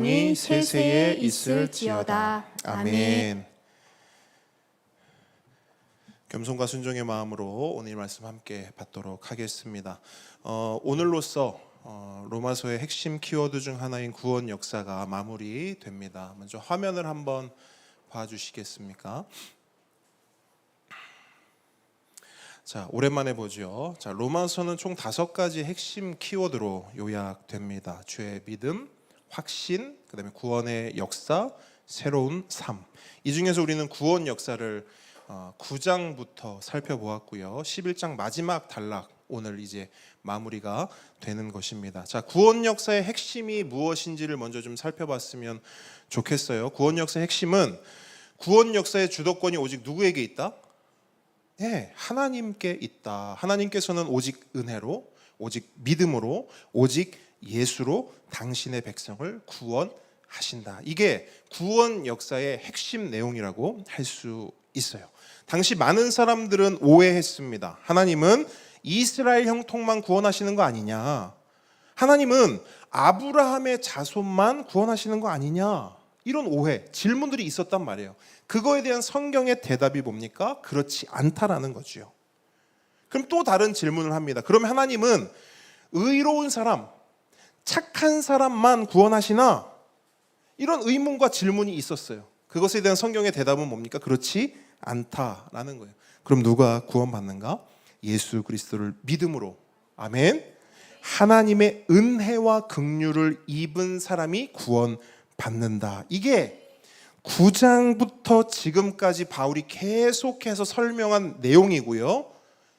이 세세에 있을지어다. 아멘. 겸손과 순종의 마음으로 오늘 말씀 함께 받도록 하겠습니다. 오늘로써 로마서의 핵심 키워드 중 하나인 구원 역사가 마무리됩니다. 먼저 화면을 한번 봐주시겠습니까? 자, 오랜만에 보죠. 자, 로마서는 총 5가지 핵심 키워드로 요약됩니다. 죄의 믿음, 확신, 그다음에 구원의 역사, 새로운 삶. 이 중에서 우리는 구원 역사를 9장부터 살펴보았고요. 11장 마지막 단락 오늘 이제 마무리가 되는 것입니다. 자, 구원 역사의 핵심이 무엇인지를 먼저 좀 살펴봤으면 좋겠어요. 구원 역사의 핵심은 구원 역사의 주도권이 오직 누구에게 있다? 네, 하나님께 있다. 하나님께서는 오직 은혜로, 오직 믿음으로, 오직 예수로 당신의 백성을 구원하신다. 이게 구원 역사의 핵심 내용이라고 할 수 있어요. 당시 많은 사람들은 오해했습니다. 하나님은 이스라엘 형통만 구원하시는 거 아니냐? 하나님은 아브라함의 자손만 구원하시는 거 아니냐? 이런 오해, 질문들이 있었단 말이에요. 그거에 대한 성경의 대답이 뭡니까? 그렇지 않다라는 거죠. 그럼 또 다른 질문을 합니다. 그럼 하나님은 의로운 사람, 착한 사람만 구원하시나? 이런 의문과 질문이 있었어요. 그것에 대한 성경의 대답은 뭡니까? 그렇지 않다라는 거예요. 그럼 누가 구원받는가? 예수 그리스도를 믿음으로. 아멘. 하나님의 은혜와 긍휼을 입은 사람이 구원받는다. 이게 9장부터 지금까지 바울이 계속해서 설명한 내용이고요.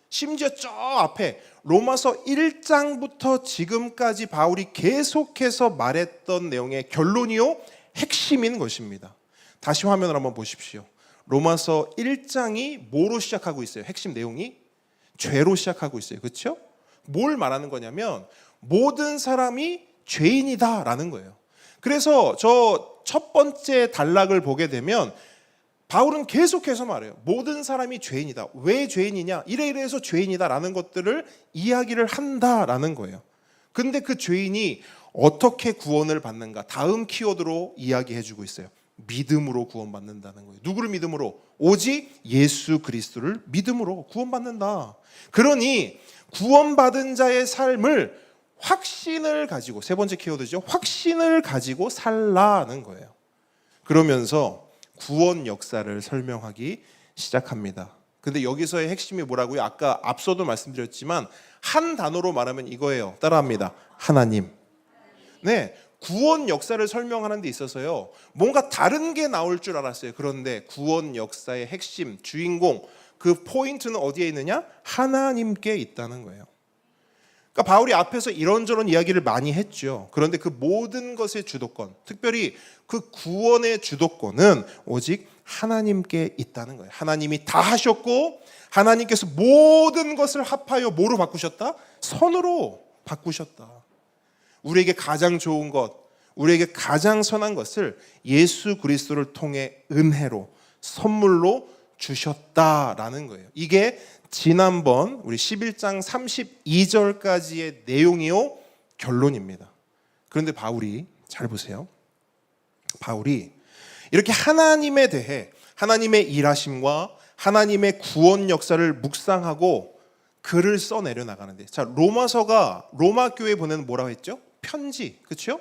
심지어 저 앞에 로마서 1장부터 지금까지 바울이 계속해서 말했던 내용의 결론이요, 핵심인 것입니다. 다시 화면을 한번 보십시오. 로마서 1장이 뭐로 시작하고 있어요? 핵심 내용이 죄로 시작하고 있어요. 그렇죠? 뭘 말하는 거냐면 모든 사람이 죄인이다라는 거예요. 그래서 저 첫 번째 단락을 보게 되면 바울은 계속해서 말해요. 모든 사람이 죄인이다. 왜 죄인이냐? 이래서 죄인이다라는 것들을 이야기를 한다라는 거예요. 근데 그 죄인이 어떻게 구원을 받는가? 다음 키워드로 이야기해주고 있어요. 믿음으로 구원받는다는 거예요. 누구를 믿음으로? 오직 예수 그리스도를 믿음으로 구원받는다. 그러니 구원받은 자의 삶을 확신을 가지고, 세 번째 키워드죠. 확신을 가지고 살라는 거예요. 그러면서 구원 역사를 설명하기 시작합니다. 근데 여기서의 핵심이 뭐라고요? 아까 앞서도 말씀드렸지만 한 단어로 말하면 이거예요. 따라합니다. 하나님. 네, 구원 역사를 설명하는 데 있어서요, 뭔가 다른 게 나올 줄 알았어요. 그런데 구원 역사의 핵심, 주인공, 그 포인트는 어디에 있느냐? 하나님께 있다는 거예요. 그러니까 바울이 앞에서 이런저런 이야기를 많이 했죠. 그런데 그 모든 것의 주도권, 특별히 그 구원의 주도권은 오직 하나님께 있다는 거예요. 하나님이 다 하셨고 하나님께서 모든 것을 합하여 뭐로 바꾸셨다? 선으로 바꾸셨다. 우리에게 가장 좋은 것, 우리에게 가장 선한 것을 예수 그리스도를 통해 은혜로, 선물로 주셨다라는 거예요. 이게 지난번 우리 11장 32절까지의 내용이요, 결론입니다. 그런데 바울이, 잘 보세요. 바울이 이렇게 하나님에 대해, 하나님의 일하심과 하나님의 구원 역사를 묵상하고 글을 써내려 나가는데, 자, 로마서가 로마 교회에 보내는 뭐라고 했죠? 편지, 그렇죠?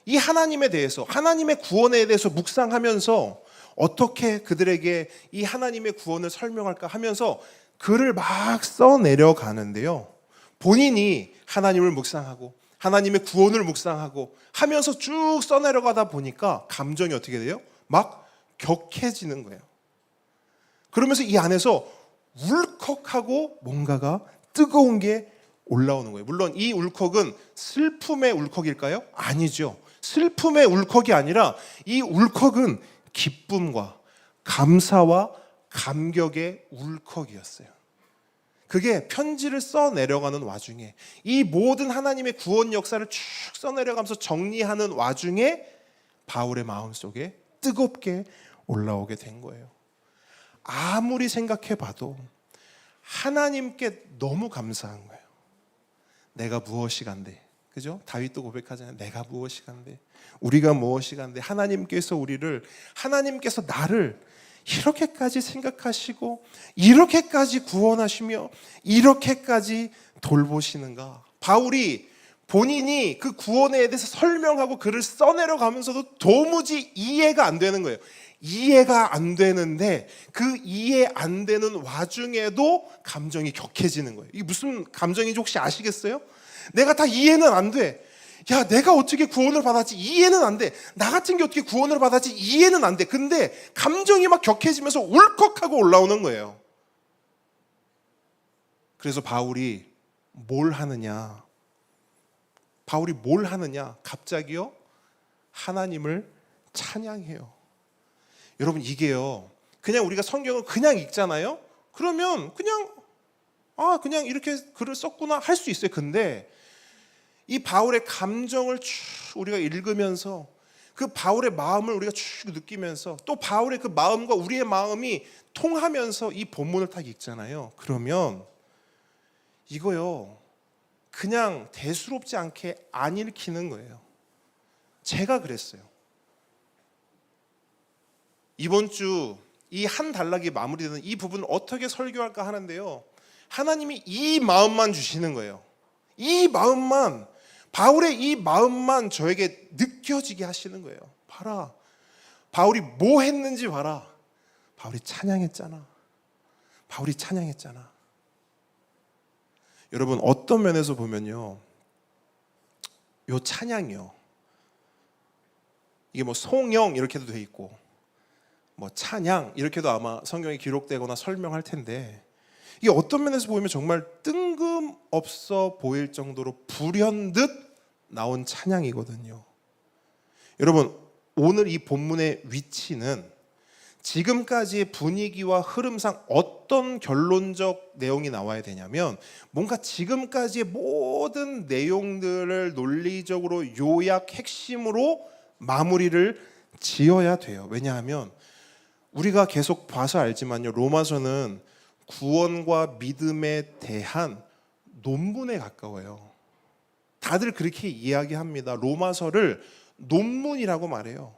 이 하나님에 대해서, 하나님의 구원에 대해서 묵상하면서 어떻게 그들에게 이 하나님의 구원을 설명할까 하면서 글을 막 써내려 가는데요, 본인이 하나님을 묵상하고 하나님의 구원을 묵상하고 하면서 쭉 써내려가다 보니까 감정이 어떻게 돼요? 막 격해지는 거예요. 그러면서 이 안에서 울컥하고 뭔가가 뜨거운 게 올라오는 거예요. 물론 이 울컥은 슬픔의 울컥일까요? 아니죠. 슬픔의 울컥이 아니라 이 울컥은 기쁨과 감사와 감격의 울컥이었어요. 그게 편지를 써내려가는 와중에, 이 모든 하나님의 구원 역사를 쭉 써내려가면서 정리하는 와중에 바울의 마음속에 뜨겁게 올라오게 된 거예요. 아무리 생각해봐도 하나님께 너무 감사한 거예요. 내가 무엇이 간데 그죠? 다윗도 고백하잖아요. 내가 무엇이간데, 우리가 무엇이간데, 하나님께서 나를 이렇게까지 생각하시고 이렇게까지 구원하시며 이렇게까지 돌보시는가. 바울이 본인이 그 구원에 대해서 설명하고 글을 써내려 가면서도 도무지 이해가 안 되는 거예요. 이해가 안 되는데 그 이해 안 되는 와중에도 감정이 격해지는 거예요. 이게 무슨 감정인지 혹시 아시겠어요? 내가 다 이해는 안 돼. 야, 내가 어떻게 구원을 받았지? 이해는 안 돼. 나 같은 게 어떻게 구원을 받았지? 이해는 안 돼. 근데 감정이 막 격해지면서 울컥하고 올라오는 거예요. 그래서 바울이 뭘 하느냐? 갑자기요? 하나님을 찬양해요. 여러분, 이게요, 그냥 우리가 성경을 그냥 읽잖아요? 그러면 그냥 이렇게 글을 썼구나 할 수 있어요. 근데 이 바울의 감정을 쭉 우리가 읽으면서 그 바울의 마음을 우리가 쭉 느끼면서 또 바울의 그 마음과 우리의 마음이 통하면서 이 본문을 딱 읽잖아요. 그러면 이거요, 그냥 대수롭지 않게 안 읽히는 거예요. 제가 그랬어요. 이번 주 이 한 단락이 마무리되는 이 부분을 어떻게 설교할까 하는데요, 하나님이 이 마음만 주시는 거예요. 이 마음만, 바울의 이 마음만 저에게 느껴지게 하시는 거예요. 봐라, 바울이 뭐 했는지 봐라. 바울이 찬양했잖아. 여러분, 어떤 면에서 보면요, 요 찬양이요, 이게 뭐 송영 이렇게도 돼 있고 뭐 찬양 이렇게도 아마 성경에 기록되거나 설명할 텐데, 이게 어떤 면에서 보면 정말 뜬금없어 보일 정도로 불현듯 나온 찬양이거든요. 여러분, 오늘 이 본문의 위치는 지금까지의 분위기와 흐름상 어떤 결론적 내용이 나와야 되냐면, 뭔가 지금까지의 모든 내용들을 논리적으로 요약 핵심으로 마무리를 지어야 돼요. 왜냐하면 우리가 계속 봐서 알지만요, 로마서는 구원과 믿음에 대한 논문에 가까워요. 다들 그렇게 이야기합니다. 로마서를 논문이라고 말해요.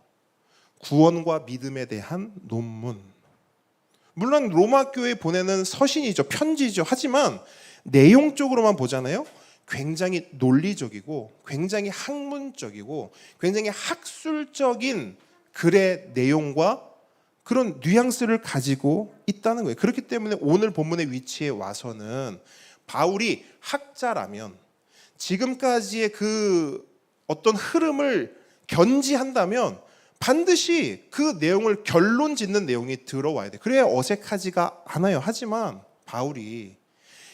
구원과 믿음에 대한 논문. 물론 로마 교회에 보내는 서신이죠, 편지죠. 하지만 내용적으로만 보잖아요, 굉장히 논리적이고 굉장히 학문적이고 굉장히 학술적인 글의 내용과 그런 뉘앙스를 가지고 있다는 거예요. 그렇기 때문에 오늘 본문의 위치에 와서는 바울이 학자라면, 지금까지의 그 어떤 흐름을 견지한다면 반드시 그 내용을 결론 짓는 내용이 들어와야 돼. 그래야 어색하지가 않아요. 하지만 바울이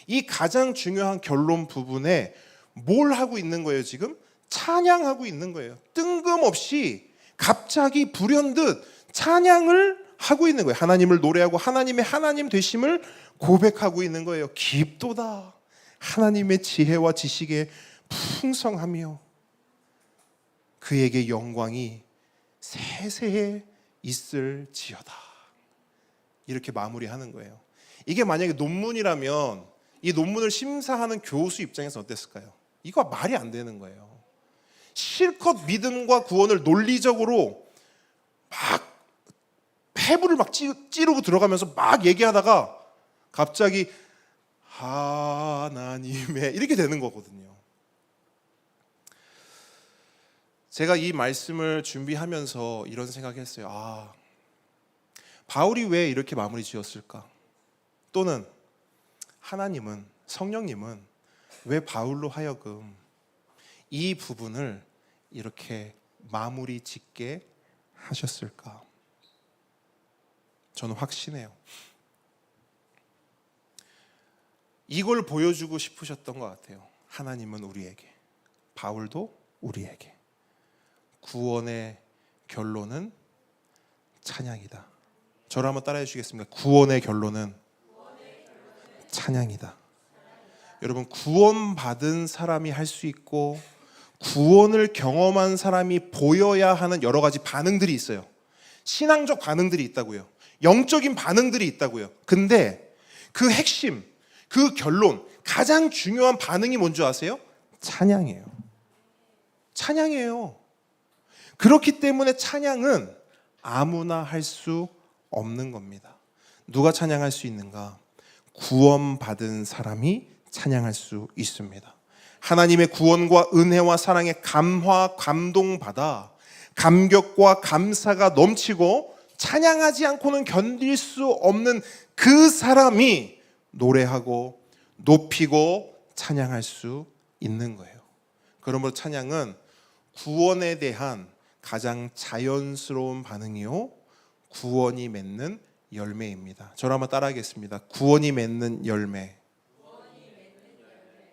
이 가장 중요한 결론 부분에 뭘 하고 있는 거예요? 지금 찬양하고 있는 거예요. 뜬금없이 갑자기 불현듯 찬양을 하고 있는 거예요. 하나님을 노래하고 하나님의 하나님 되심을 고백하고 있는 거예요. 깊도다 하나님의 지혜와 지식에 풍성하며 그에게 영광이 세세에 있을지어다. 이렇게 마무리하는 거예요. 이게 만약에 논문이라면 이 논문을 심사하는 교수 입장에서 어땠을까요? 이거 말이 안 되는 거예요. 실컷 믿음과 구원을 논리적으로 막 패부를 막 찌르고 들어가면서 막 얘기하다가 갑자기 하나님의 이렇게 되는 거거든요. 제가 이 말씀을 준비하면서 이런 생각했어요. 바울이 왜 이렇게 마무리 지었을까? 또는 하나님은, 성령님은 왜 바울로 하여금 이 부분을 이렇게 마무리 짓게 하셨을까? 저는 확신해요. 이걸 보여주고 싶으셨던 것 같아요. 하나님은 우리에게, 바울도 우리에게 구원의 결론은 찬양이다. 저를 한번 따라해 주시겠습니까? 구원의 결론은 찬양이다. 여러분, 구원받은 사람이 할 수 있고 구원을 경험한 사람이 보여야 하는 여러 가지 반응들이 있어요. 신앙적 반응들이 있다고요. 영적인 반응들이 있다고요. 근데 그 핵심, 그 결론, 가장 중요한 반응이 뭔지 아세요? 찬양이에요. 찬양이에요. 그렇기 때문에 찬양은 아무나 할 수 없는 겁니다. 누가 찬양할 수 있는가? 구원받은 사람이 찬양할 수 있습니다. 하나님의 구원과 은혜와 사랑에 감동받아 감격과 감사가 넘치고 찬양하지 않고는 견딜 수 없는 그 사람이 노래하고 높이고 찬양할 수 있는 거예요. 그러므로 찬양은 구원에 대한 가장 자연스러운 반응이요, 구원이 맺는 열매입니다. 저를 한번 따라하겠습니다. 구원이 맺는 열매.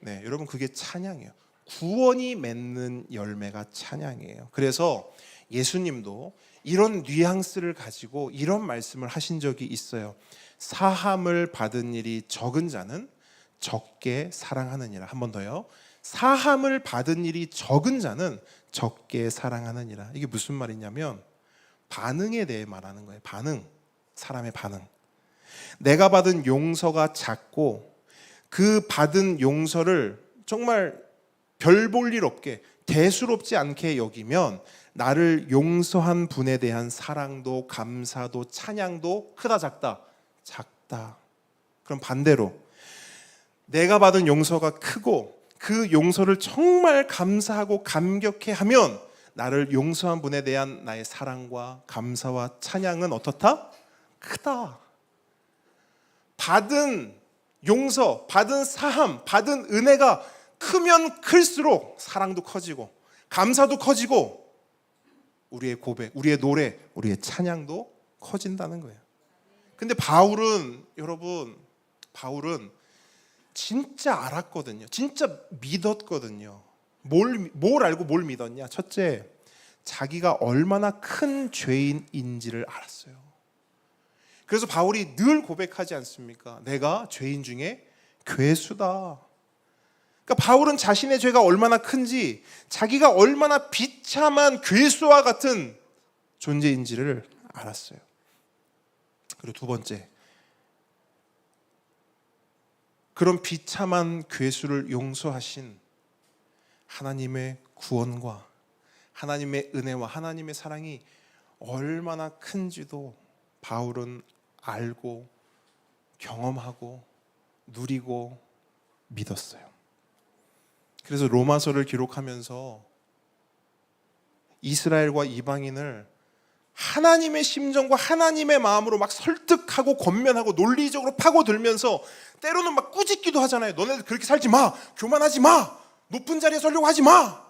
네, 여러분 그게 찬양이에요. 구원이 맺는 열매가 찬양이에요. 그래서 예수님도 이런 뉘앙스를 가지고 이런 말씀을 하신 적이 있어요. 사함을 받은 일이 적은 자는 적게 사랑하느니라. 한 번 더요. 사함을 받은 일이 적은 자는 적게 사랑하느니라. 이게 무슨 말이냐면 반응에 대해 말하는 거예요. 반응. 사람의 반응. 내가 받은 용서가 작고 그 받은 용서를 정말 별 볼 일 없게 대수롭지 않게 여기면 나를 용서한 분에 대한 사랑도 감사도 찬양도 크다 작다? 작다. 그럼 반대로 내가 받은 용서가 크고 그 용서를 정말 감사하고 감격해 하면 나를 용서한 분에 대한 나의 사랑과 감사와 찬양은 어떻다? 크다. 받은 용서, 받은 사함, 받은 은혜가 크면 클수록 사랑도 커지고 감사도 커지고 우리의 고백, 우리의 노래, 우리의 찬양도 커진다는 거예요. 근데 바울은 진짜 알았거든요. 진짜 믿었거든요. 뭘 알고 뭘 믿었냐? 첫째, 자기가 얼마나 큰 죄인인지를 알았어요. 그래서 바울이 늘 고백하지 않습니까? 내가 죄인 중에 괴수다. 그러니까 바울은 자신의 죄가 얼마나 큰지, 자기가 얼마나 비참한 괴수와 같은 존재인지를 알았어요. 그리고 두 번째, 그런 비참한 괴수를 용서하신 하나님의 구원과 하나님의 은혜와 하나님의 사랑이 얼마나 큰지도 바울은 알고 경험하고 누리고 믿었어요. 그래서 로마서를 기록하면서 이스라엘과 이방인을 하나님의 심정과 하나님의 마음으로 막 설득하고 권면하고 논리적으로 파고들면서 때로는 막 꾸짖기도 하잖아요. 너네들 그렇게 살지 마. 교만하지 마. 높은 자리에 서려고 하지 마.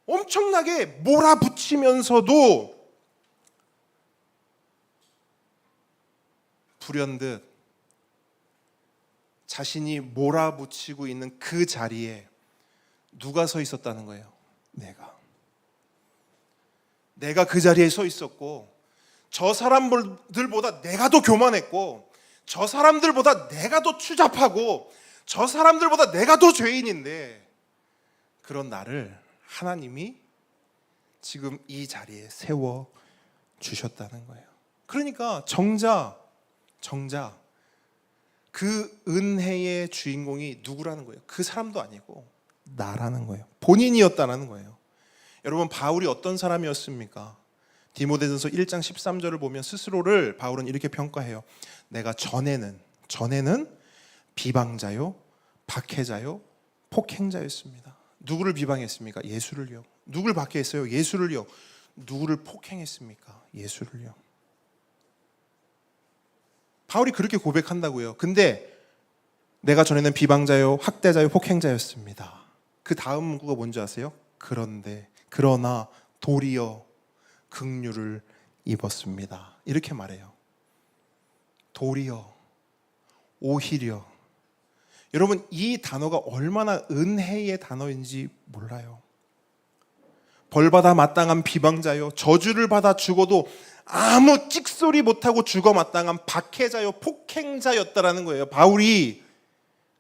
엄청나게 몰아붙이면서도 불현듯 자신이 몰아붙이고 있는 그 자리에 누가 서 있었다는 거예요? 내가 그 자리에 서 있었고, 저 사람들보다 내가 더 교만했고, 저 사람들보다 내가 더 추잡하고, 저 사람들보다 내가 더 죄인인데, 그런 나를 하나님이 지금 이 자리에 세워 주셨다는 거예요. 그러니까 정작 그 은혜의 주인공이 누구라는 거예요? 그 사람도 아니고 나라는 거예요. 본인이었다는 거예요. 여러분, 바울이 어떤 사람이었습니까? 디모데전서 1장 13절을 보면 스스로를 바울은 이렇게 평가해요. 내가 전에는 비방자요, 박해자요, 폭행자였습니다. 누구를 비방했습니까? 예수를요. 누구를 박해했어요? 예수를요. 누구를 폭행했습니까? 예수를요. 바울이 그렇게 고백한다고요. 근데 내가 전에는 비방자요, 학대자요, 폭행자였습니다. 그 다음 문구가 뭔지 아세요? 그러나 도리어 긍휼을 입었습니다. 이렇게 말해요. 도리어, 오히려. 여러분, 이 단어가 얼마나 은혜의 단어인지 몰라요. 벌받아 마땅한 비방자요, 저주를 받아 죽어도 아무 찍소리 못하고 죽어 마땅한 박해자요, 폭행자였다라는 거예요, 바울이.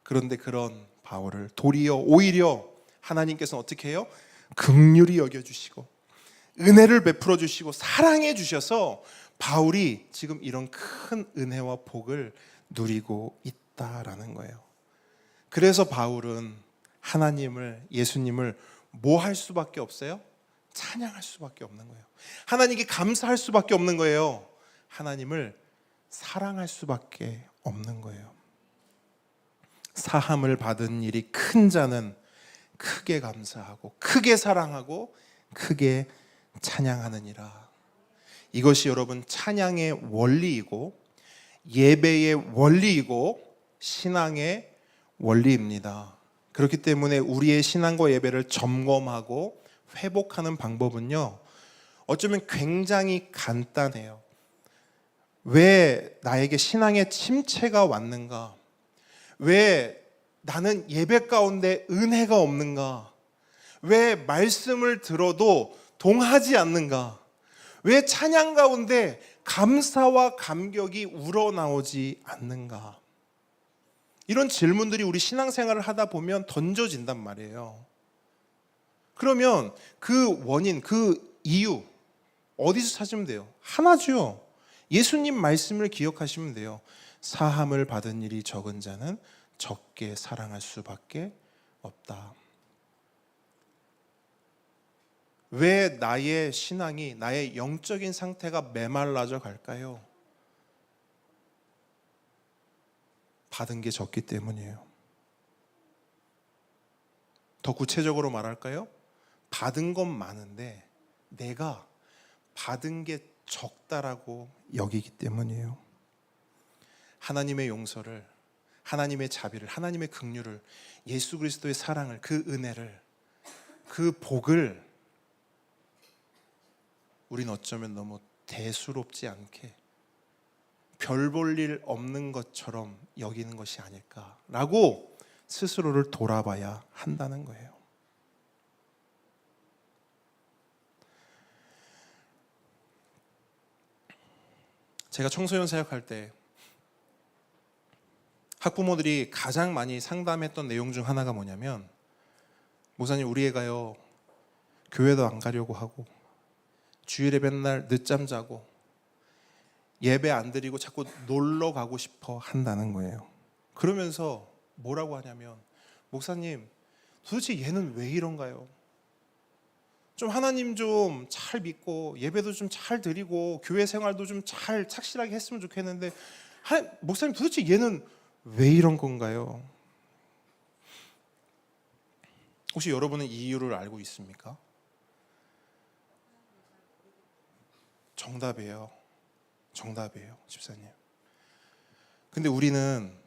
그런데 그런 바울을 도리어, 오히려 하나님께서는 어떻게 해요? 긍휼히 여겨주시고 은혜를 베풀어 주시고 사랑해 주셔서 바울이 지금 이런 큰 은혜와 복을 누리고 있다라는 거예요. 그래서 바울은 하나님을, 예수님을 뭐 할 수밖에 없어요? 찬양할 수밖에 없는 거예요. 하나님께 감사할 수밖에 없는 거예요. 하나님을 사랑할 수밖에 없는 거예요. 사함을 받은 일이 큰 자는 크게 감사하고 크게 사랑하고 크게 찬양하느니라. 이것이 여러분 찬양의 원리이고 예배의 원리이고 신앙의 원리입니다. 그렇기 때문에 우리의 신앙과 예배를 점검하고 회복하는 방법은요, 어쩌면 굉장히 간단해요. 왜 나에게 신앙의 침체가 왔는가? 왜 나는 예배 가운데 은혜가 없는가? 왜 말씀을 들어도 동하지 않는가? 왜 찬양 가운데 감사와 감격이 우러나오지 않는가? 이런 질문들이 우리 신앙생활을 하다 보면 던져진단 말이에요. 그러면 그 원인, 그 이유 어디서 찾으면 돼요? 하나죠. 예수님 말씀을 기억하시면 돼요. 사함을 받은 일이 적은 자는 적게 사랑할 수밖에 없다. 왜 나의 신앙이, 나의 영적인 상태가 메말라져 갈까요? 받은 게 적기 때문이에요. 더 구체적으로 말할까요? 받은 건 많은데 내가 받은 게 적다라고 여기기 때문이에요. 하나님의 용서를, 하나님의 자비를, 하나님의 긍휼을, 예수 그리스도의 사랑을, 그 은혜를, 그 복을 우린 어쩌면 너무 대수롭지 않게 별 볼 일 없는 것처럼 여기는 것이 아닐까라고 스스로를 돌아봐야 한다는 거예요. 제가 청소년 사역할 때 학부모들이 가장 많이 상담했던 내용 중 하나가 뭐냐면, 목사님 우리 애가요 교회도 안 가려고 하고 주일에 맨날 늦잠 자고 예배 안 드리고 자꾸 놀러 가고 싶어 한다는 거예요. 그러면서 뭐라고 하냐면, 목사님 도대체 얘는 왜 이런가요? 좀 하나님 좀 잘 믿고 예배도 좀 잘 드리고 교회 생활도 좀 잘 착실하게 했으면 좋겠는데 목사님 도대체 얘는 왜 이런 건가요? 혹시 여러분은 이 이유를 알고 있습니까? 정답이에요. 정답이에요, 집사님. 근데 우리는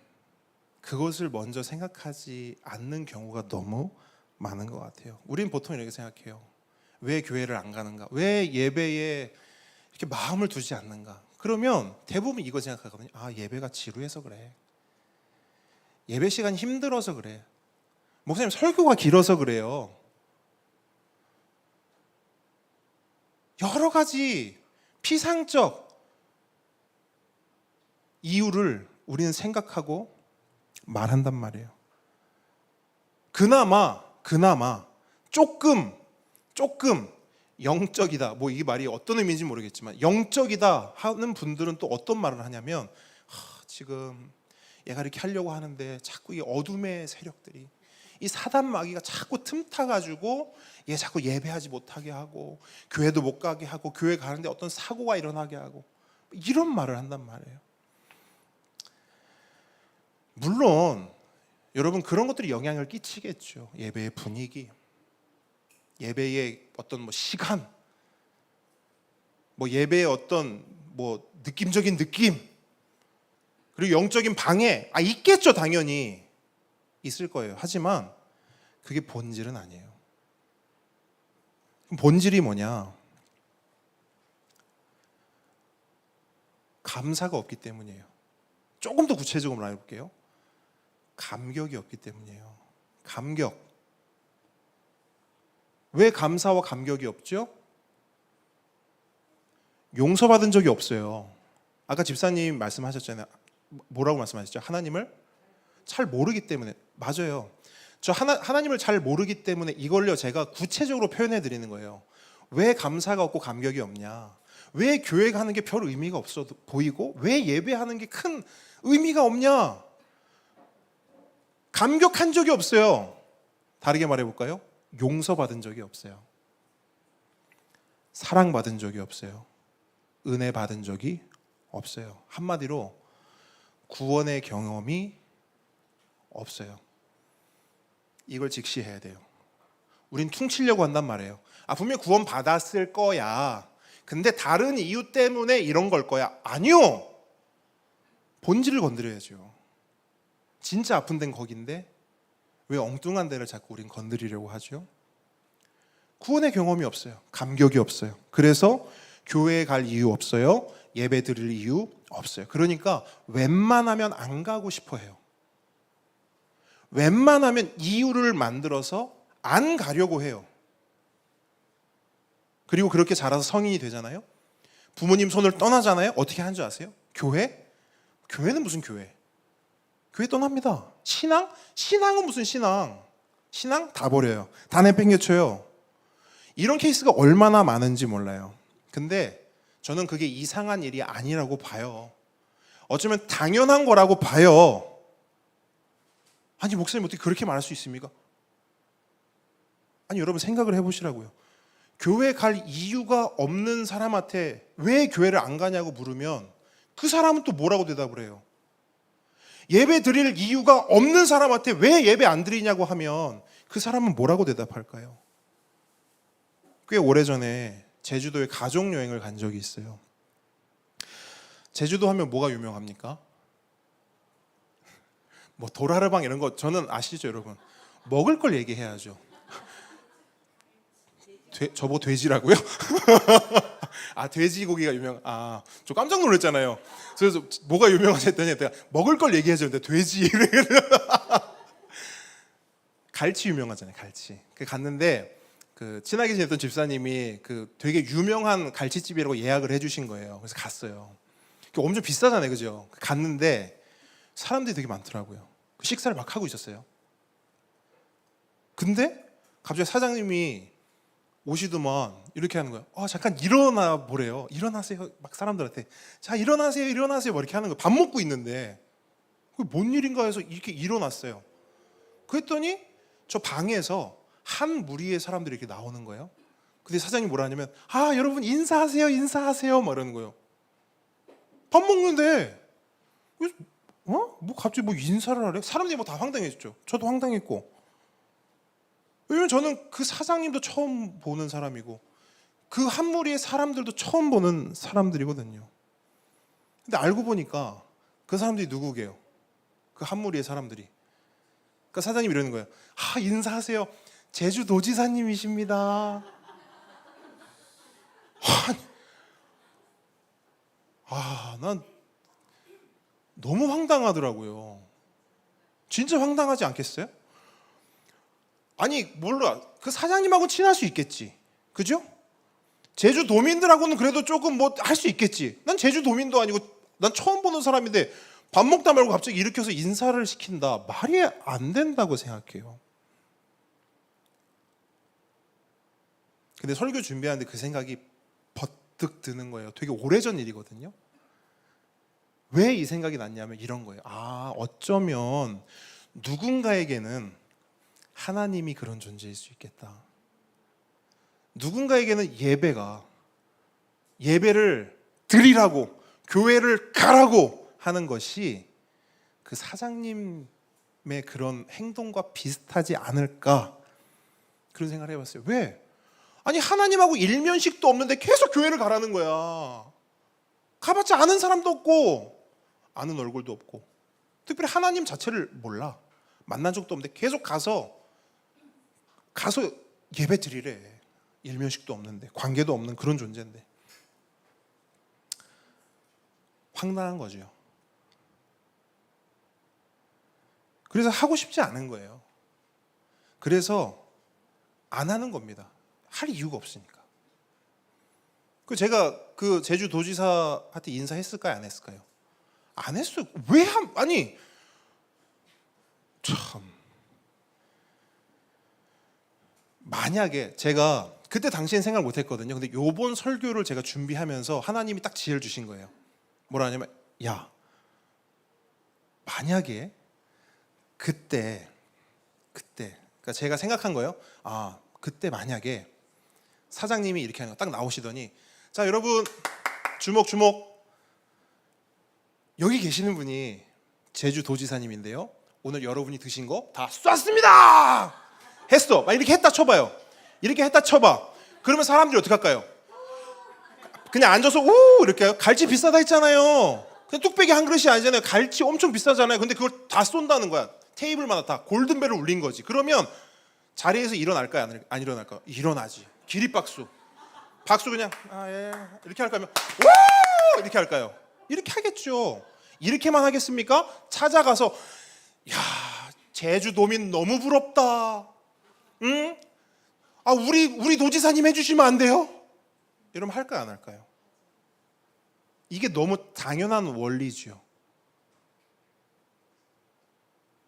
그것을 먼저 생각하지 않는 경우가 너무 많은 것 같아요. 우리는 보통 이렇게 생각해요. 왜 교회를 안 가는가? 왜 예배에 이렇게 마음을 두지 않는가? 그러면 대부분 이거 생각하거든요. 아, 예배가 지루해서 그래. 예배 시간이 힘들어서 그래. 목사님 설교가 길어서 그래요. 여러 가지 피상적 이유를 우리는 생각하고 말한단 말이에요. 그나마 조금 영적이다. 뭐 이게 말이 어떤 의미인지 모르겠지만 영적이다 하는 분들은 또 어떤 말을 하냐면, 지금 얘가 이렇게 하려고 하는데 자꾸 이 어둠의 세력들이, 이 사단 마귀가 자꾸 틈타가지고 얘 자꾸 예배하지 못하게 하고 교회도 못 가게 하고 교회 가는데 어떤 사고가 일어나게 하고, 이런 말을 한단 말이에요. 물론 여러분 그런 것들이 영향을 끼치겠죠. 예배의 분위기, 예배의 어떤 뭐 시간, 뭐 예배의 어떤 뭐 느낌적인 느낌, 그리고 영적인 방해, 있겠죠. 당연히 있을 거예요. 하지만 그게 본질은 아니에요. 그럼 본질이 뭐냐? 감사가 없기 때문이에요. 조금 더 구체적으로 말해볼게요. 감격이 없기 때문이에요. 감격. 왜 감사와 감격이 없죠? 용서받은 적이 없어요. 아까 집사님 말씀하셨잖아요. 뭐라고 말씀하셨죠? 하나님을 잘 모르기 때문에. 맞아요. 저 하나님을 잘 모르기 때문에 이걸요 제가 구체적으로 표현해 드리는 거예요. 왜 감사가 없고 감격이 없냐? 왜 교회 가는 게 별 의미가 없어 보이고 왜 예배하는 게 큰 의미가 없냐? 감격한 적이 없어요. 다르게 말해 볼까요? 용서받은 적이 없어요. 사랑받은 적이 없어요. 은혜 받은 적이 없어요. 한마디로 구원의 경험이 없어요. 이걸 직시해야 돼요. 우린 퉁치려고 한단 말이에요. 분명히 구원 받았을 거야. 근데 다른 이유 때문에 이런 걸 거야. 아니요. 본질을 건드려야죠. 진짜 아픈 데는 거긴데 왜 엉뚱한 데를 자꾸 우린 건드리려고 하죠? 구원의 경험이 없어요. 감격이 없어요. 그래서 교회에 갈 이유 없어요. 예배 드릴 이유 없어요. 그러니까 웬만하면 안 가고 싶어 해요. 웬만하면 이유를 만들어서 안 가려고 해요. 그리고 그렇게 자라서 성인이 되잖아요. 부모님 손을 떠나잖아요. 어떻게 하는 줄 아세요? 교회? 교회는 무슨 교회? 교회 떠납니다. 신앙? 신앙은 무슨 신앙? 신앙 다 버려요. 다 내팽개쳐요. 이런 케이스가 얼마나 많은지 몰라요. 근데 저는 그게 이상한 일이 아니라고 봐요. 어쩌면 당연한 거라고 봐요. 아니 목사님 어떻게 그렇게 말할 수 있습니까? 아니 여러분 생각을 해보시라고요. 교회 갈 이유가 없는 사람한테 왜 교회를 안 가냐고 물으면 그 사람은 또 뭐라고 대답을 해요? 예배 드릴 이유가 없는 사람한테 왜 예배 안 드리냐고 하면 그 사람은 뭐라고 대답할까요? 꽤 오래전에 제주도에 가족여행을 간 적이 있어요. 제주도 하면 뭐가 유명합니까? 뭐 도라르방 이런 거 저는 아시죠 여러분? 먹을 걸 얘기해야죠. 저보 돼지라고요? 돼지고기가 유명. 저 깜짝 놀랐잖아요. 그래서 뭐가 유명하지 했더니 내가 먹을 걸 얘기해야죠. 근데 돼지. 갈치 유명하잖아요. 갈치. 갔는데 그 친하게 지냈던 집사님이 그 되게 유명한 갈치집이라고 예약을 해주신 거예요. 그래서 갔어요. 엄청 비싸잖아요, 그죠? 갔는데 사람들이 되게 많더라고요. 식사를 막 하고 있었어요. 근데 갑자기 사장님이 오시더만 이렇게 하는 거예요. 잠깐 일어나 보래요. 일어나세요. 막 사람들한테 자 일어나세요, 일어나세요. 막 이렇게 하는 거예요. 밥 먹고 있는데 그게 뭔 일인가 해서 이렇게 일어났어요. 그랬더니 저 방에서 한 무리의 사람들이 이렇게 나오는 거예요. 근데 사장님 뭐라 하냐면 여러분 인사하세요, 인사하세요. 막 이러는 거예요. 밥 먹는데 뭐 갑자기 뭐 인사를 하래? 사람들이 뭐 다 황당했죠. 저도 황당했고. 왜냐면 저는 그 사장님도 처음 보는 사람이고 그 한 무리의 사람들도 처음 보는 사람들이거든요. 근데 알고 보니까 그 사람들이 누구게요? 그 한 무리의 사람들이. 그러니까 사장님이 이러는 거예요. 인사하세요. 제주도지사님이십니다. 난 너무 황당하더라고요. 진짜 황당하지 않겠어요? 아니 몰라. 그 사장님하고는 친할 수 있겠지. 그죠? 제주도민들하고는 그래도 조금 뭐 할 수 있겠지. 난 제주도민도 아니고 난 처음 보는 사람인데 밥 먹다 말고 갑자기 일으켜서 인사를 시킨다. 말이 안 된다고 생각해요. 근데 설교 준비하는데 그 생각이 버뜩 드는 거예요. 되게 오래전 일이거든요. 왜 이 생각이 났냐면 이런 거예요. 어쩌면 누군가에게는 하나님이 그런 존재일 수 있겠다. 누군가에게는 예배를 드리라고, 교회를 가라고 하는 것이 그 사장님의 그런 행동과 비슷하지 않을까, 그런 생각을 해봤어요. 왜? 아니 하나님하고 일면식도 없는데 계속 교회를 가라는 거야. 가봤자 아는 사람도 없고 아는 얼굴도 없고 특별히 하나님 자체를 몰라. 만난 적도 없는데 계속 가서 예배 드리래. 일면식도 없는데 관계도 없는 그런 존재인데. 황당한 거죠. 그래서 하고 싶지 않은 거예요. 그래서 안 하는 겁니다. 할 이유가 없으니까. 제가 그 제주도지사한테 인사했을까요? 안 했을까요? 안 했어요. 아니 참. 만약에 제가 그때 당시엔 생각을 못했거든요. 근데 요번 설교를 제가 준비하면서 하나님이 딱 지혜를 주신 거예요. 뭐라 하냐면 만약에 그때 그러니까 제가 생각한 거예요. 그때 만약에 사장님이 이렇게 하는 거 딱 나오시더니 자 여러분 주목 주목, 여기 계시는 분이 제주도지사님인데요, 오늘 여러분이 드신 거 다 쐈습니다 했어. 막 이렇게 했다 쳐봐요. 이렇게 했다 쳐봐. 그러면 사람들이 어떻게 할까요? 그냥 앉아서 우 이렇게 해요. 갈치 비싸다 했잖아요. 그냥 뚝배기 한 그릇이 아니잖아요. 갈치 엄청 비싸잖아요. 근데 그걸 다 쏜다는 거야. 테이블마다 다 골든벨을 울린 거지. 그러면 자리에서 일어날까요? 안 일어날까요? 일어나지. 기립박수. 박수 그냥 예 이렇게 할까요? 와 이렇게 할까요? 이렇게 하겠죠. 이렇게만 하겠습니까? 찾아가서 야 제주도민 너무 부럽다. 응? 아 우리 도지사님 해주시면 안 돼요? 이러면 할까요? 안 할까요? 이게 너무 당연한 원리죠.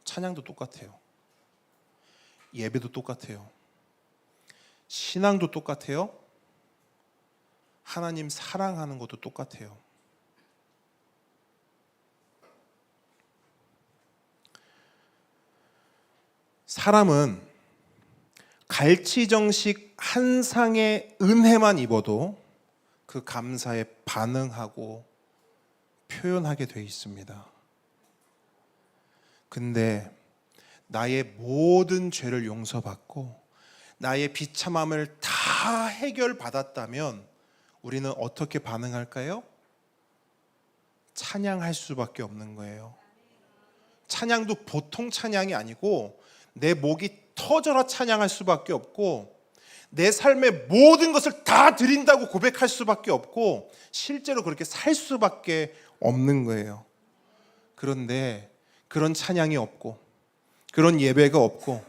찬양도 똑같아요. 예배도 똑같아요. 신앙도 똑같아요. 하나님 사랑하는 것도 똑같아요. 사람은 갈치정식 한 상의 은혜만 입어도 그 감사에 반응하고 표현하게 돼 있습니다. 근데 나의 모든 죄를 용서받고 나의 비참함을 다 해결받았다면 우리는 어떻게 반응할까요? 찬양할 수밖에 없는 거예요. 찬양도 보통 찬양이 아니고 내 목이 터져라 찬양할 수밖에 없고 내 삶의 모든 것을 다 드린다고 고백할 수밖에 없고 실제로 그렇게 살 수밖에 없는 거예요. 그런데 그런 찬양이 없고 그런 예배가 없고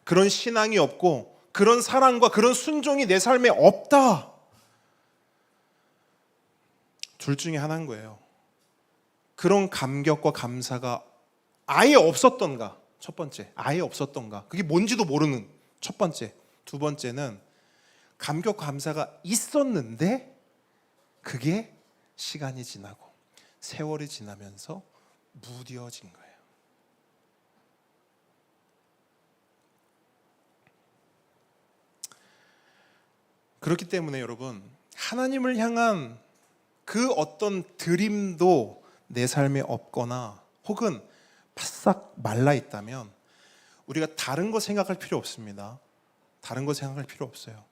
그런 신앙이 없고 그런 사랑과 그런 순종이 내 삶에 없다. 둘 중에 하나인 거예요. 그런 감격과 감사가 아예 없었던가, 첫 번째, 아예 없었던가, 그게 뭔지도 모르는 첫 번째. 두 번째는 감격 감사가 있었는데 그게 시간이 지나고 세월이 지나면서 무뎌진 거예요. 그렇기 때문에 여러분, 하나님을 향한 그 어떤 드림도 내 삶에 없거나 혹은 바싹 말라 있다면 우리가 다른 거 생각할 필요 없습니다. 다른 거 생각할 필요 없어요.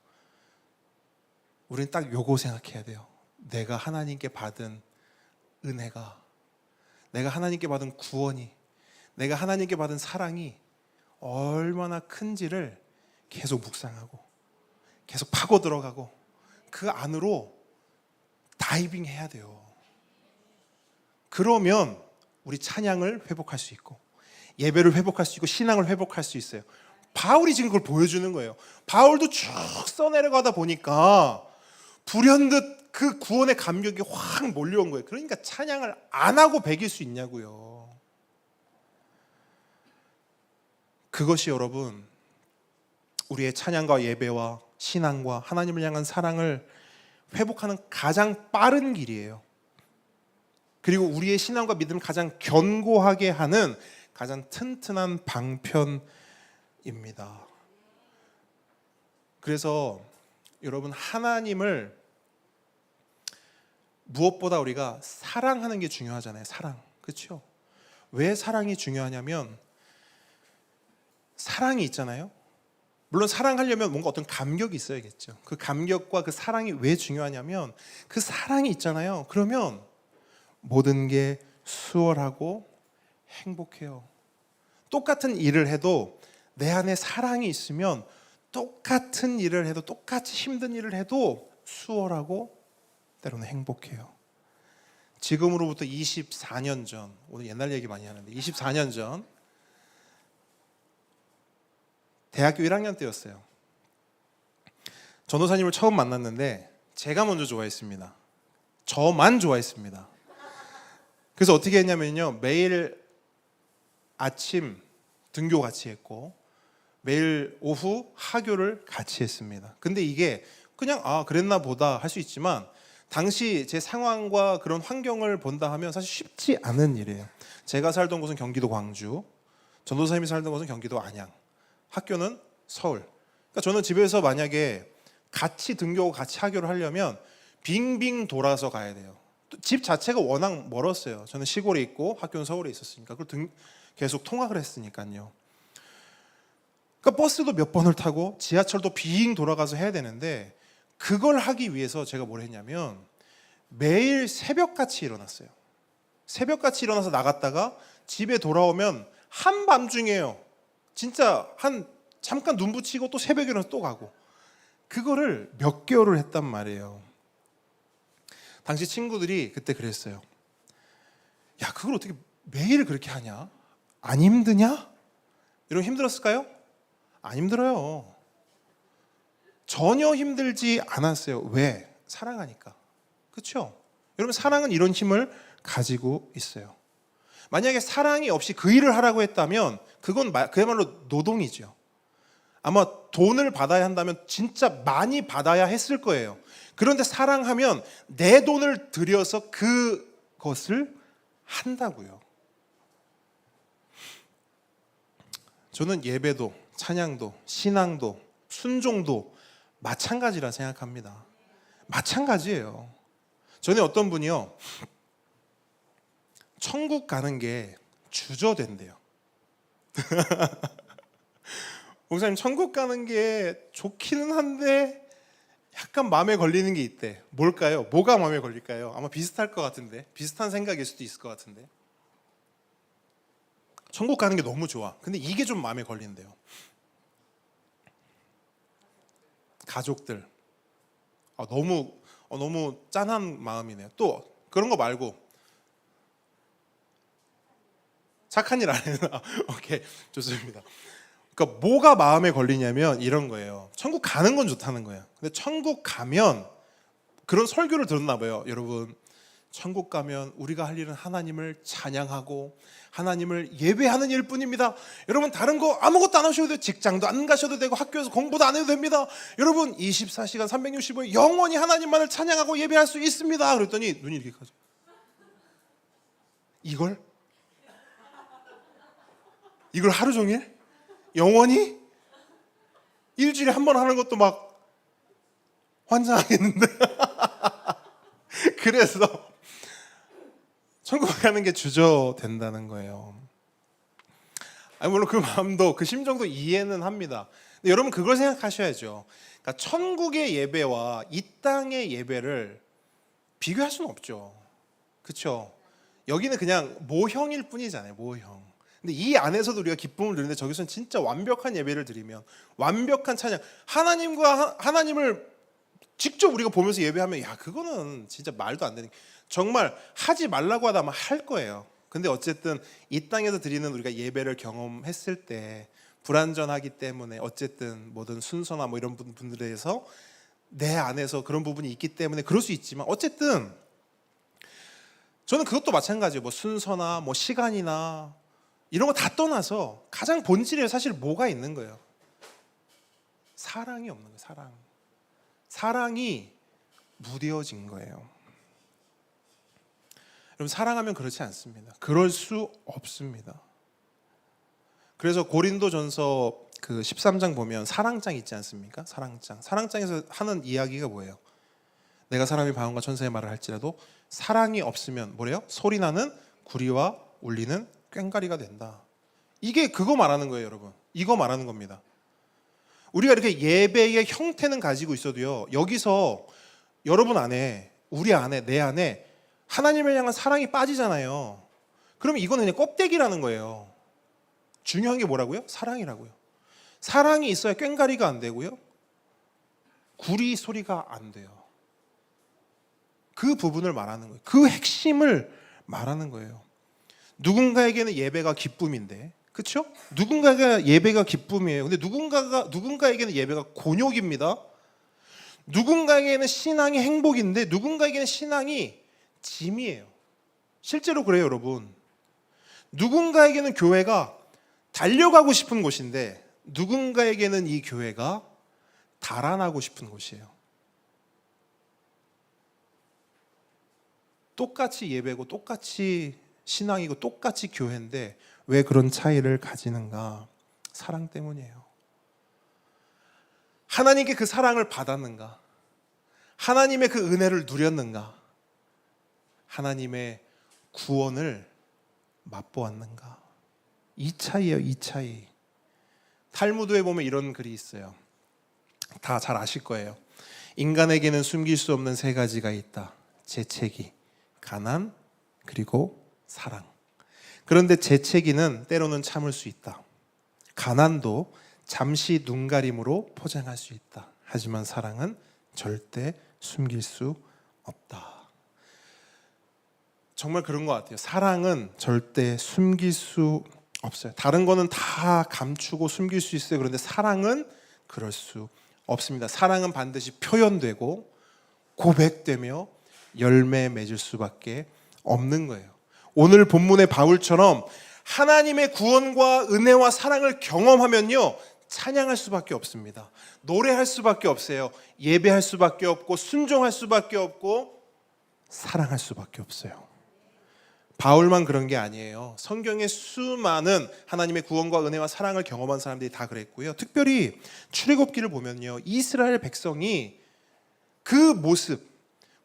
우리는 딱 요거 생각해야 돼요. 내가 하나님께 받은 은혜가, 내가 하나님께 받은 구원이, 내가 하나님께 받은 사랑이 얼마나 큰지를 계속 묵상하고 계속 파고 들어가고 그 안으로 다이빙 해야 돼요. 그러면 우리 찬양을 회복할 수 있고 예배를 회복할 수 있고 신앙을 회복할 수 있어요. 바울이 지금 그걸 보여주는 거예요. 바울도 쭉 써내려가다 보니까 불현듯 그 구원의 감격이 확 몰려온 거예요. 그러니까 찬양을 안 하고 배길 수 있냐고요. 그것이 여러분 우리의 찬양과 예배와 신앙과 하나님을 향한 사랑을 회복하는 가장 빠른 길이에요. 그리고 우리의 신앙과 믿음을 가장 견고하게 하는 가장 튼튼한 방편입니다. 그래서 여러분 하나님을 무엇보다 우리가 사랑하는 게 중요하잖아요. 사랑, 그렇죠? 왜 사랑이 중요하냐면 사랑이 있잖아요. 물론 사랑하려면 뭔가 어떤 감격이 있어야겠죠. 그 감격과 그 사랑이 왜 중요하냐면 그 사랑이 있잖아요. 그러면 모든 게 수월하고 행복해요. 똑같은 일을 해도 내 안에 사랑이 있으면 똑같은 일을 해도 똑같이 힘든 일을 해도 수월하고 때로는 행복해요. 지금으로부터 24년 전, 오늘 옛날 얘기 많이 하는데 24년 전 대학교 1학년 때였어요. 전도사님을 처음 만났는데 제가 먼저 좋아했습니다. 저만 좋아했습니다. 그래서 어떻게 했냐면요, 매일 아침 등교 같이 했고 매일 오후 하교를 같이 했습니다. 근데 이게 그냥 그랬나 보다 할 수 있지만 당시 제 상황과 그런 환경을 본다 하면 사실 쉽지 않은 일이에요. 제가 살던 곳은 경기도 광주, 전도사님이 살던 곳은 경기도 안양, 학교는 서울. 그러니까 저는 집에서 만약에 같이 등교하고 같이 하교를 하려면 빙빙 돌아서 가야 돼요. 집 자체가 워낙 멀었어요. 저는 시골에 있고 학교는 서울에 있었으니까 계속 통학을 했으니까요. 그러니까 버스도 몇 번을 타고 지하철도 빙 돌아가서 해야 되는데, 그걸 하기 위해서 제가 뭘 했냐면 매일 새벽같이 일어났어요. 새벽같이 일어나서 나갔다가 집에 돌아오면 한밤중이에요. 진짜 잠깐 눈 붙이고 또 새벽에 일어나서 또 가고, 그거를 몇 개월을 했단 말이에요. 당시 친구들이 그때 그랬어요. 야, 그걸 어떻게 매일 그렇게 하냐? 안 힘드냐? 여러분 힘들었을까요? 안 힘들어요. 전혀 힘들지 않았어요. 왜? 사랑하니까. 그렇죠? 여러분, 사랑은 이런 힘을 가지고 있어요. 만약에 사랑이 없이 그 일을 하라고 했다면 그건 그야말로 노동이죠. 아마 돈을 받아야 한다면 진짜 많이 받아야 했을 거예요. 그런데 사랑하면 내 돈을 들여서 그것을 한다고요. 저는 예배도, 찬양도, 신앙도, 순종도 마찬가지라 생각합니다. 마찬가지예요. 전에 어떤 분이요, 천국 가는 게 주저된대요. 목사님, 천국 가는 게 좋기는 한데 약간 마음에 걸리는 게 있대. 뭘까요? 뭐가 마음에 걸릴까요? 아마 비슷할 것 같은데, 비슷한 생각일 수도 있을 것 같은데. 천국 가는 게 너무 좋아. 근데 이게 좀 마음에 걸린대요. 가족들. 너무 짠한 마음이네요. 또 그런 거 말고 착한 일 안 해요. 오케이, 좋습니다. 그러니까 뭐가 마음에 걸리냐면 이런 거예요. 천국 가는 건 좋다는 거예요. 근데 천국 가면 그런 설교를 들었나 봐요. 여러분, 천국 가면 우리가 할 일은 하나님을 찬양하고 하나님을 예배하는 일뿐입니다. 여러분, 다른 거 아무것도 안 하셔도 돼요. 직장도 안 가셔도 되고 학교에서 공부도 안 해도 됩니다. 여러분, 24시간 365일 영원히 하나님만을 찬양하고 예배할 수 있습니다. 그랬더니 눈이 이렇게 가죠. 이걸 하루 종일? 영원히? 일주일에 한 번 하는 것도 막 환장하겠는데. 그래서 천국 가는 게 주저된다는 거예요. 물론 그 마음도, 그 심정도 이해는 합니다. 근데 여러분, 그걸 생각하셔야죠. 그러니까 천국의 예배와 이 땅의 예배를 비교할 수는 없죠. 그렇죠? 여기는 그냥 모형일 뿐이잖아요. 모형. 근데 이 안에서도 우리가 기쁨을 누리는데, 저기서는 진짜 완벽한 예배를 드리면, 완벽한 찬양, 하나님을 직접 우리가 보면서 예배하면, 야, 그거는 진짜 말도 안 되는, 정말 하지 말라고 하다면 할 거예요. 근데 어쨌든 이 땅에서 드리는 우리가 예배를 경험했을 때 불완전하기 때문에, 어쨌든 뭐든 순서나 뭐 이런 분들에 대해서 내 안에서 그런 부분이 있기 때문에 그럴 수 있지만, 어쨌든 저는 그것도 마찬가지예요. 뭐 순서나 뭐 시간이나 이런 거 다 떠나서 가장 본질에 사실 뭐가 있는 거예요? 사랑이 없는 거예요. 사랑이 무뎌진 거예요. 여러분, 사랑하면 그렇지 않습니다. 그럴 수 없습니다. 그래서 고린도전서 그 13장 보면 사랑장 있지 않습니까? 사랑장에서 하는 이야기가 뭐예요? 내가 사람이 바운과 천사의 말을 할지라도 사랑이 없으면 뭐래요? 소리나는 구리와 울리는 꽹과리가 된다. 이게 그거 말하는 거예요, 여러분. 이거 말하는 겁니다. 우리가 이렇게 예배의 형태는 가지고 있어도요, 여기서 여러분 안에, 우리 안에, 내 안에 하나님을 향한 사랑이 빠지잖아요. 그러면 이거는 그냥 껍데기라는 거예요. 중요한 게 뭐라고요? 사랑이라고요. 사랑이 있어야 꽹과리가 안 되고요, 구리 소리가 안 돼요. 그 부분을 말하는 거예요. 그 핵심을 말하는 거예요. 누군가에게는 예배가 기쁨인데, 그렇죠? 누군가가 예배가 기쁨이에요. 근데 누군가에게는 예배가 곤욕입니다. 누군가에게는 신앙이 행복인데 누군가에게는 신앙이 짐이에요. 실제로 그래요, 여러분. 누군가에게는 교회가 달려가고 싶은 곳인데 누군가에게는 이 교회가 달아나고 싶은 곳이에요. 똑같이 예배고 똑같이 신앙이고 똑같이 교회인데 왜 그런 차이를 가지는가? 사랑 때문이에요. 하나님께 그 사랑을 받았는가? 하나님의 그 은혜를 누렸는가? 하나님의 구원을 맛보았는가? 이 차이예요, 이 차이. 탈무드에 보면 이런 글이 있어요. 다 잘 아실 거예요. 인간에게는 숨길 수 없는 세 가지가 있다. 재채기, 가난, 그리고 사랑. 그런데 재채기는 때로는 참을 수 있다. 가난도 잠시 눈가림으로 포장할 수 있다. 하지만 사랑은 절대 숨길 수 없다. 정말 그런 것 같아요. 사랑은 절대 숨길 수 없어요. 다른 거는 다 감추고 숨길 수 있어요. 그런데 사랑은 그럴 수 없습니다. 사랑은 반드시 표현되고 고백되며 열매 맺을 수밖에 없는 거예요. 오늘 본문의 바울처럼 하나님의 구원과 은혜와 사랑을 경험하면요, 찬양할 수밖에 없습니다. 노래할 수밖에 없어요. 예배할 수밖에 없고 순종할 수밖에 없고 사랑할 수밖에 없어요. 바울만 그런 게 아니에요. 성경의 수많은 하나님의 구원과 은혜와 사랑을 경험한 사람들이 다 그랬고요. 특별히 출애굽기를 보면요, 이스라엘 백성이 그 모습,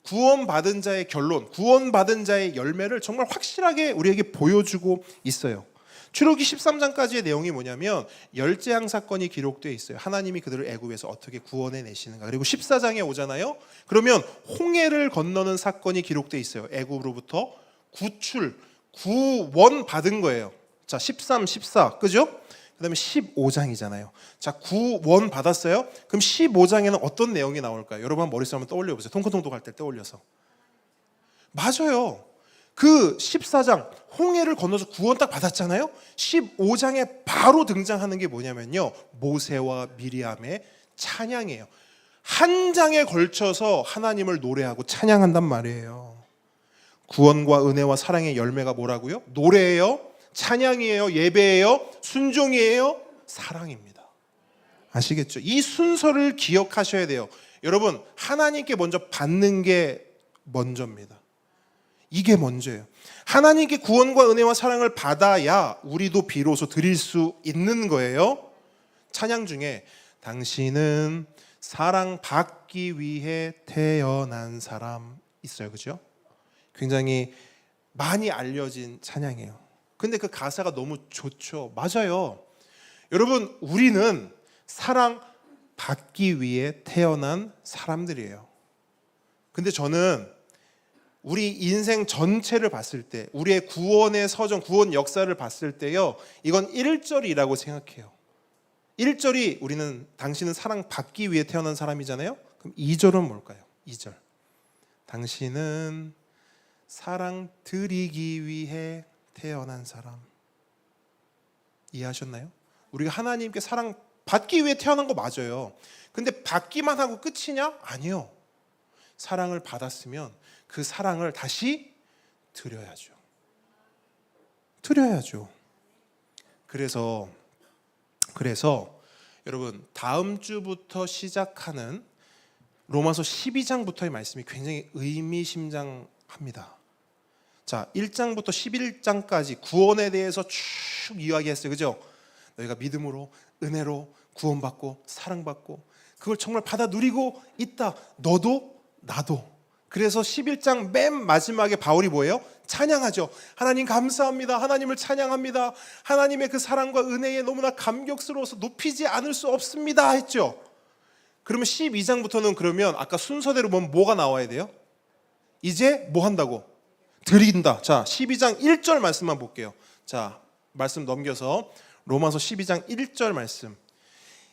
구원받은 자의 결론, 구원받은 자의 열매를 정말 확실하게 우리에게 보여주고 있어요. 출애굽기 13장까지의 내용이 뭐냐면 열재앙 사건이 기록되어 있어요. 하나님이 그들을 애굽에서 어떻게 구원해 내시는가. 그리고 14장에 오잖아요. 그러면 홍해를 건너는 사건이 기록되어 있어요. 애굽으로부터 구원 받은 거예요. 자, 13, 14, 그죠? 그 다음에 15장이잖아요. 자, 구원 받았어요? 그럼 15장에는 어떤 내용이 나올까요? 여러분 한번 머릿속에 한번 떠올려 보세요. 통크통크할 때 떠올려서. 맞아요. 그 14장 홍해를 건너서 구원 딱 받았잖아요. 15장에 바로 등장하는 게 뭐냐면요, 모세와 미리암의 찬양이에요. 한 장에 걸쳐서 하나님을 노래하고 찬양한단 말이에요. 구원과 은혜와 사랑의 열매가 뭐라고요? 노래예요? 찬양이에요? 예배예요? 순종이에요? 사랑입니다. 아시겠죠? 이 순서를 기억하셔야 돼요. 여러분, 하나님께 먼저 받는 게 먼저입니다. 이게 먼저예요. 하나님께 구원과 은혜와 사랑을 받아야 우리도 비로소 드릴 수 있는 거예요. 찬양 중에 당신은 사랑받기 위해 태어난 사람 있어요. 그죠? 굉장히 많이 알려진 찬양이에요. 근데 그 가사가 너무 좋죠. 맞아요. 여러분, 우리는 사랑받기 위해 태어난 사람들이에요. 근데 저는 우리 인생 전체를 봤을 때, 우리의 구원의 서정, 구원 역사를 봤을 때요, 이건 1절이라고 생각해요. 1절이 우리는 당신은 사랑받기 위해 태어난 사람이잖아요. 그럼 2절은 뭘까요? 2절. 당신은 사랑 드리기 위해 태어난 사람. 이해하셨나요? 우리가 하나님께 사랑 받기 위해 태어난 거 맞아요. 근데 받기만 하고 끝이냐? 아니요. 사랑을 받았으면 그 사랑을 다시 드려야죠. 드려야죠. 그래서 여러분, 다음 주부터 시작하는 로마서 12장부터의 말씀이 굉장히 의미심장합니다. 자, 1장부터 11장까지 구원에 대해서 쭉 이야기했어요. 그죠? 너희가 믿음으로, 은혜로 구원받고 사랑받고 그걸 정말 받아 누리고 있다. 너도 나도. 그래서 11장 맨 마지막에 바울이 뭐예요? 찬양하죠. 하나님 감사합니다. 하나님을 찬양합니다. 하나님의 그 사랑과 은혜에 너무나 감격스러워서 높이지 않을 수 없습니다 했죠. 그러면 12장부터는 그러면 아까 순서대로 보면 뭐가 나와야 돼요? 이제 뭐 한다고? 드린다. 자, 12장 1절 말씀만 볼게요. 자, 말씀 넘겨서 로마서 12장 1절 말씀.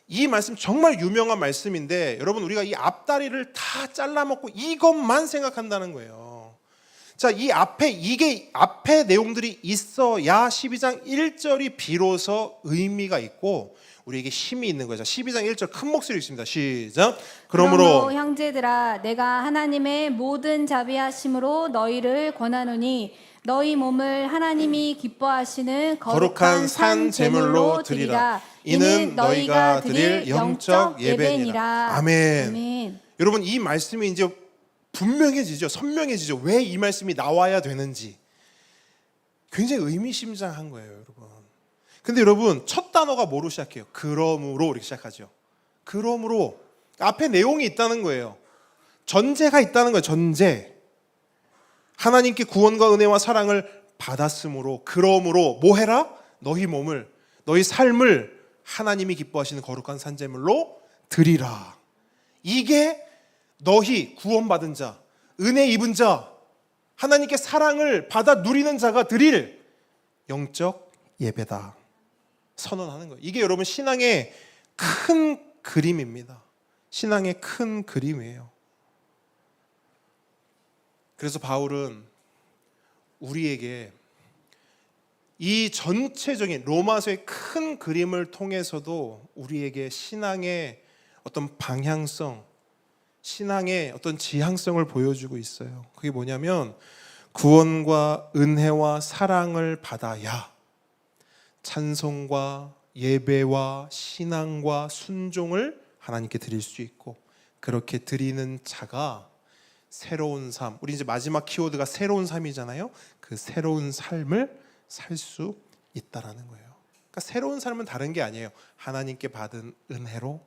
이 말씀 정말 유명한 말씀인데 여러분, 우리가 이 앞다리를 다 잘라먹고 이것만 생각한다는 거예요. 자, 이 앞에 내용들이 있어야 12장 1절이 비로소 의미가 있고 우리에게 힘이 있는 거죠. 12장 1절 큰 목소리 읽습니다. 시작. 그러므로 형제들아, 내가 하나님의 모든 자비하심으로 너희를 권하노니 너희 몸을 하나님이 기뻐하시는 거룩한 산 제물로 드리라. 이는 너희가 드릴 영적 예배니라. 아멘. 아멘. 여러분, 이 말씀이 이제 분명해지죠. 선명해지죠. 왜 이 말씀이 나와야 되는지. 굉장히 의미심장한 거예요, 여러분. 근데 여러분, 첫 단어가 뭐로 시작해요? 그러므로 이렇게 시작하죠. 그러므로 앞에 내용이 있다는 거예요. 전제가 있다는 거예요. 전제. 하나님께 구원과 은혜와 사랑을 받았으므로, 그러므로 뭐 해라? 너희 몸을, 너희 삶을 하나님이 기뻐하시는 거룩한 산제물로 드리라. 이게 너희 구원받은 자, 은혜 입은 자, 하나님께 사랑을 받아 누리는 자가 드릴 영적 예배다 선언하는 거예요. 이게 여러분 신앙의 큰 그림입니다. 신앙의 큰 그림이에요. 그래서 바울은 우리에게 이 전체적인 로마서의 큰 그림을 통해서도 우리에게 신앙의 어떤 방향성, 신앙의 어떤 지향성을 보여주고 있어요. 그게 뭐냐면 구원과 은혜와 사랑을 받아야 찬송과 예배와 신앙과 순종을 하나님께 드릴 수 있고, 그렇게 드리는 자가 새로운 삶, 우리 이제 마지막 키워드가 새로운 삶이잖아요. 그 새로운 삶을 살 수 있다라는 거예요. 그러니까 새로운 삶은 다른 게 아니에요. 하나님께 받은 은혜로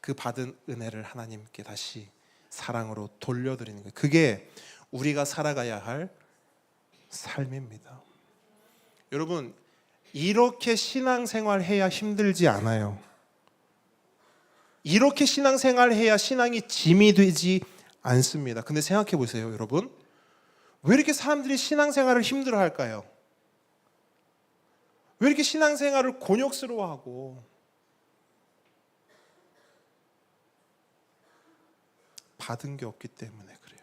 그 받은 은혜를 하나님께 다시 사랑으로 돌려드리는 거예요. 그게 우리가 살아가야 할 삶입니다. 여러분, 이렇게 신앙생활 해야 힘들지 않아요. 이렇게 신앙생활 해야 신앙이 짐이 되지 않습니다. 근데 생각해 보세요, 여러분. 왜 이렇게 사람들이 신앙생활을 힘들어 할까요? 왜 이렇게 신앙생활을 곤욕스러워하고, 받은 게 없기 때문에 그래요.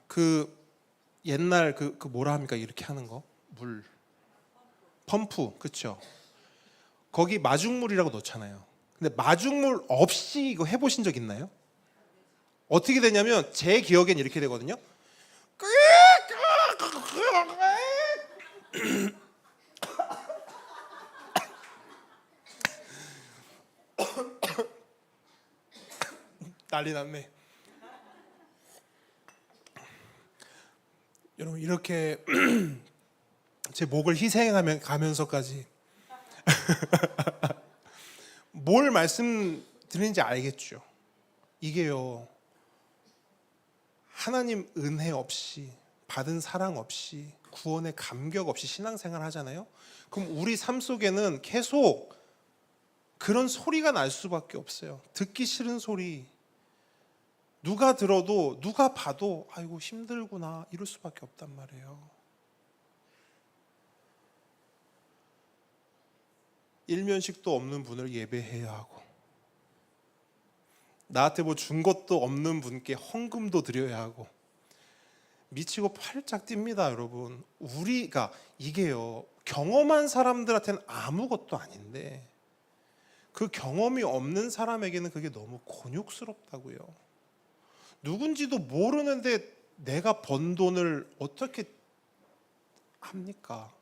그 옛날 그 뭐라 합니까? 이렇게 하는 거, 물 펌프, 그렇죠? 거기 마중물이라고 넣잖아요. 근데 마중물 없이 이거 해보신 적 있나요? 어떻게 되냐면 제 기억엔 이렇게 되거든요. 난리 났네. 여러분, 이렇게 제 목을 희생하면서까지 뭘 말씀드리는지 알겠죠? 이게요, 하나님 은혜 없이, 받은 사랑 없이, 구원의 감격 없이 신앙생활 하잖아요. 그럼 우리 삶 속에는 계속 그런 소리가 날 수밖에 없어요. 듣기 싫은 소리, 누가 들어도 누가 봐도 아이고 힘들구나 이럴 수밖에 없단 말이에요. 일면식도 없는 분을 예배해야 하고, 나한테 뭐 준 것도 없는 분께 헌금도 드려야 하고, 미치고 팔짝 뜁니다. 여러분, 우리가 이게요, 경험한 사람들한테는 아무것도 아닌데 그 경험이 없는 사람에게는 그게 너무 곤욕스럽다고요. 누군지도 모르는데 내가 번 돈을 어떻게 합니까?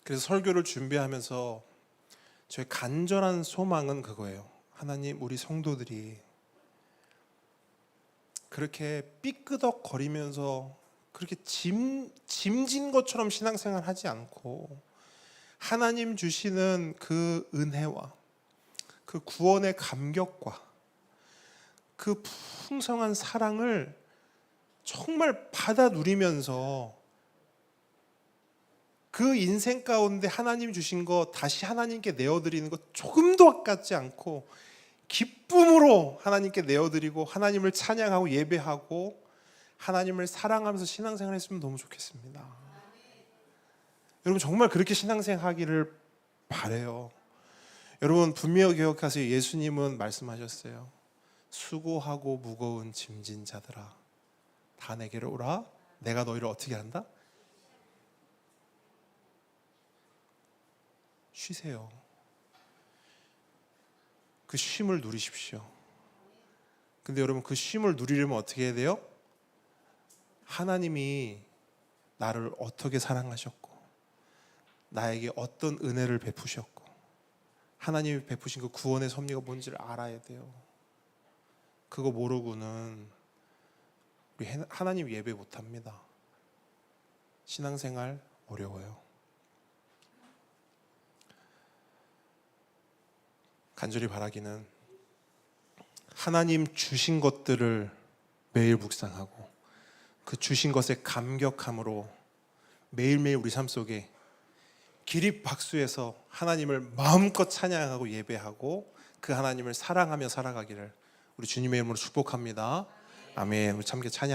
그래서 설교를 준비하면서 저의 간절한 소망은 그거예요. 하나님, 우리 성도들이 그렇게 삐끄덕거리면서 그렇게 짐진 것처럼 신앙생활 하지 않고, 하나님 주시는 그 은혜와 그 구원의 감격과 그 풍성한 사랑을 정말 받아 누리면서 그 인생 가운데 하나님 주신 거 다시 하나님께 내어드리는 거 조금도 아깝지 않고 기쁨으로 하나님께 내어드리고 하나님을 찬양하고 예배하고 하나님을 사랑하면서 신앙생활 했으면 너무 좋겠습니다. 여러분, 정말 그렇게 신앙생활하기를 바라요. 여러분, 분명히 기억하세요. 예수님은 말씀하셨어요. 수고하고 무거운 짐진 자들아, 다 내게로 오라. 내가 너희를 어떻게 한다? 쉬세요. 그 쉼을 누리십시오. 근데 여러분, 그 쉼을 누리려면 어떻게 해야 돼요? 하나님이 나를 어떻게 사랑하셨고, 나에게 어떤 은혜를 베푸셨고, 하나님이 베푸신 그 구원의 섭리가 뭔지를 알아야 돼요. 그거 모르고는 우리 하나님 예배 못합니다. 신앙생활 어려워요. 간절히 바라기는 하나님 주신 것들을 매일 묵상하고 그 주신 것에 감격함으로 매일매일 우리 삶 속에 기립박수해서 하나님을 마음껏 찬양하고 예배하고 그 하나님을 사랑하며 살아가기를 우리 주님의 이름으로 축복합니다. 아멘. 우리 참게 찬양.